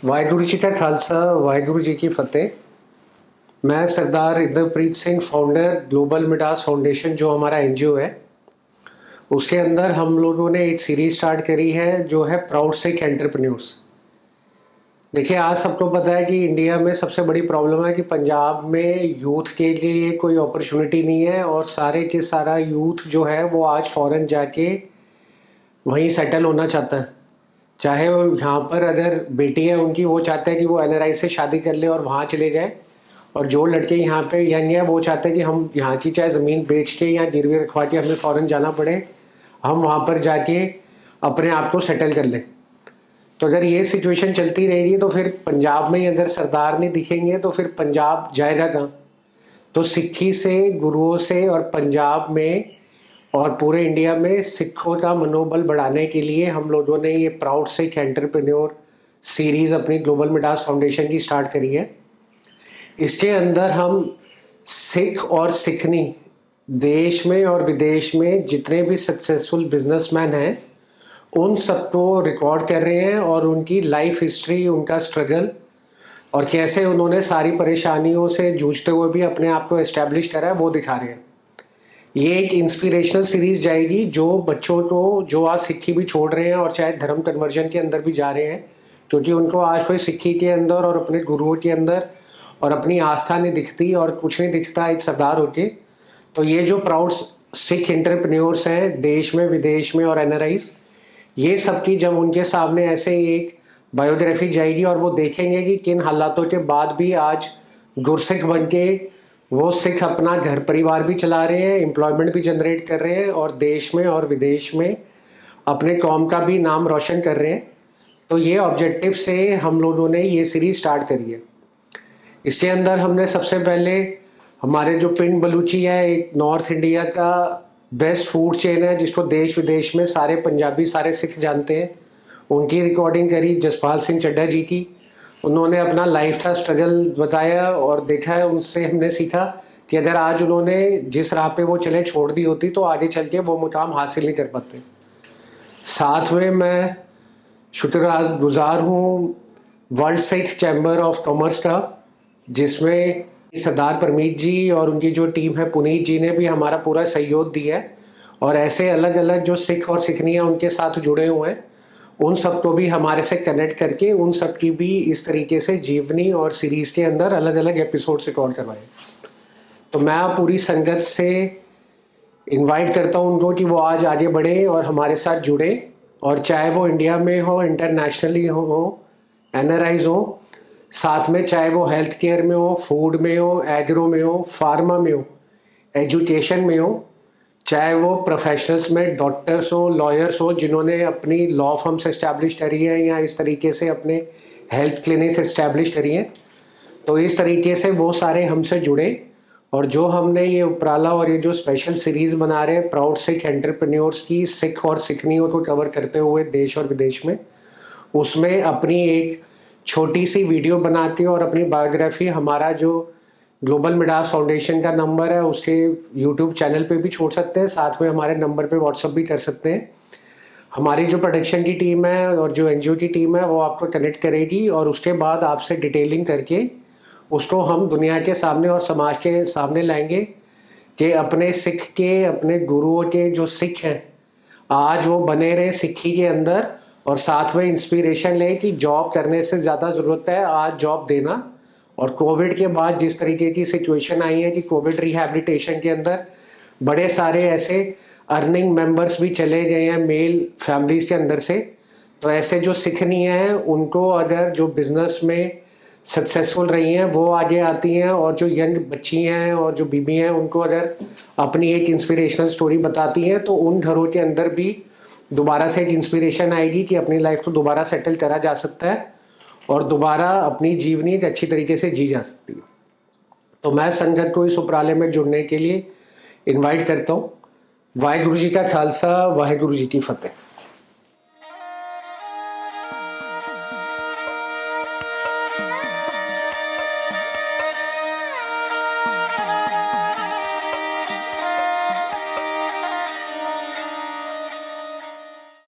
वाहिगुरु जी का खालसा, वाहिगुरु जी की फतेह। मैं सरदार Indrapreet Singh, founder global Midas foundation, जो हमारा एनजीओ है, उसके अंदर हम लोगों ने एक सीरीज स्टार्ट करी है जो है प्राउड सिख एंटरप्रेन्योर्स। देखिए, आज सबको पता है कि इंडिया में सबसे बड़ी प्रॉब्लम है कि पंजाब में यूथ के लिए कोई अपॉर्चुनिटी नहीं है और सारे के सारा यूथ जो है वो आज फॉरेन जाके वहीं सेटल होना चाहता है। चाहे वो यहाँ पर अगर बेटी है उनकी, वो चाहते हैं कि वो एनआरआई से शादी कर ले और वहाँ चले जाए, और जो लड़के यहाँ पे यंग है वो चाहते हैं कि हम यहाँ की चाहे ज़मीन बेच के या गिरवी रखवा के हमें फ़ॉरेन जाना पड़े, हम वहाँ पर जाके अपने आप को सेटल कर लें। तो अगर ये सिचुएशन चलती रहेगी तो फिर पंजाब में ही अगर सरदार नहीं दिखेंगे तो फिर पंजाब जाएगा कहाँ? तो सिक्खी से, गुरुओं से और पंजाब में और पूरे इंडिया में सिखों का मनोबल बढ़ाने के लिए हम लोगों ने ये प्राउड सिख एंटरप्रेन्योर सीरीज़ अपनी ग्लोबल मिडास फाउंडेशन की स्टार्ट करी है। इसके अंदर हम सिख और सिखनी, देश में और विदेश में जितने भी सक्सेसफुल बिजनेसमैन हैं, उन सबको रिकॉर्ड कर रहे हैं और उनकी लाइफ हिस्ट्री, उनका स्ट्रगल और कैसे उन्होंने सारी परेशानियों से जूझते हुए भी अपने आप को एस्टेब्लिश करा है, वो दिखा रहे हैं। ये एक इंस्पिरेशनल सीरीज जाएगी जो बच्चों को, जो आज सिक्खी भी छोड़ रहे हैं और चाहे धर्म कन्वर्जन के अंदर भी जा रहे हैं, क्योंकि उनको आज कोई सिक्खी के अंदर और अपने गुरुओं के अंदर और अपनी आस्था नहीं दिखती और कुछ नहीं दिखता एक सरदार होके। तो ये जो प्राउड सिख एंटरप्रेन्योर्स हैं देश में, विदेश में और एनआरआईज, ये सबकी जब उनके सामने ऐसे एक बायोग्राफी जाएगी और वो देखेंगे कि किन हालातों के बाद भी आज गुरसिख बन के वो सिख अपना घर परिवार भी चला रहे हैं, एम्प्लॉयमेंट भी जनरेट कर रहे हैं और देश में और विदेश में अपने कौम का भी नाम रोशन कर रहे हैं। तो ये ऑब्जेक्टिव से हम लोगों ने ये सीरीज स्टार्ट करी है। इसके अंदर हमने सबसे पहले हमारे जो पिंड बलूची है, एक नॉर्थ इंडिया का बेस्ट फूड चेन है जिसको देश विदेश में सारे पंजाबी, सारे सिख जानते हैं, उनकी रिकॉर्डिंग करी जसपाल सिंह चड्ढा जी की। उन्होंने अपना लाइफ का स्ट्रगल बताया और देखा है, उनसे हमने सीखा कि अगर आज उन्होंने जिस राह पे वो चले छोड़ दी होती तो आगे चल के वो मुकाम हासिल नहीं कर पाते। साथ में मैं शुक्रगुजार हूँ world Sikh chamber of commerce का, जिसमें सरदार परमीत जी और उनकी जो टीम है पुनीत जी ने भी हमारा पूरा सहयोग दिया है, और ऐसे अलग अलग जो सिख और सिखनियाँ उनके साथ जुड़े हुए हैं, उन सबको भी हमारे से कनेक्ट करके उन सब की भी इस तरीके से जीवनी और सीरीज़ के अंदर अलग अलग एपिसोड रिकॉर्ड करवाए। तो मैं पूरी संगत से इनवाइट करता हूँ उनको कि वो आज आगे बढ़े और हमारे साथ जुड़े, और चाहे वो इंडिया में हो, इंटरनेशनली हो, एनआरआईज हो, साथ में चाहे वो हेल्थ केयर में हो, फूड में हो, एग्रो में हो, फार्मा में हो, एजुकेशन में हो, चाहे वो प्रोफेशनल्स में डॉक्टर्स हो, लॉयर्स हो जिन्होंने अपनी लॉ फर्म्स इस्टेब्लिश करी है या इस तरीके से अपने हेल्थ क्लिनिक्स इस्टेब्लिश करी हैं। तो इस तरीके से वो सारे हमसे जुड़े, और जो हमने ये उपराला और ये जो स्पेशल सीरीज़ बना रहे हैं प्राउड सिख एंटरप्रेन्योर्स की, सिख और सिखनियों को कवर करते हुए देश और विदेश में, उसमें अपनी एक छोटी सी वीडियो बनाती है और अपनी बायोग्राफी हमारा जो ग्लोबल मिडास फाउंडेशन का नंबर है उसके यूट्यूब चैनल पे भी छोड़ सकते हैं, साथ में हमारे नंबर पे व्हाट्सअप भी कर सकते हैं। हमारी जो प्रोडक्शन की टीम है और जो एनजीओ की टीम है वो आपको कनेक्ट करेगी और उसके बाद आपसे डिटेलिंग करके उसको हम दुनिया के सामने और समाज के सामने लाएंगे कि अपने सिख के, अपने गुरुओं के जो सिख हैं आज वो बने रहे सिक्खी के अंदर, और साथ में इंस्पिरेशन ले कि जॉब करने से ज़्यादा ज़रूरत है आज जॉब देना। और कोविड के बाद जिस तरीके की सिचुएशन आई है कि कोविड रिहैबिलिटेशन के अंदर बड़े सारे ऐसे अर्निंग मेंबर्स भी चले गए हैं मेल फैमिलीज़ के अंदर से, तो ऐसे जो सिखनी हैं उनको अगर जो बिज़नेस में सक्सेसफुल रही हैं वो आगे आती हैं, और जो यंग बच्ची हैं और जो बीबी हैं उनको अगर अपनी एक इंस्पिरेशनल स्टोरी बताती हैं तो उन घरों के अंदर भी दोबारा से एक इंस्पिरेशन आएगी कि अपनी लाइफ को दोबारा सेटल करा जा सकता है और दोबारा अपनी जीवनी एक अच्छी तरीके से जी जा सकती है। तो मैं संगत को इस उपराले में जुड़ने के लिए इनवाइट करता हूँ। वाहिगुरु जी का खालसा, वाहिगुरु जी की फतेह।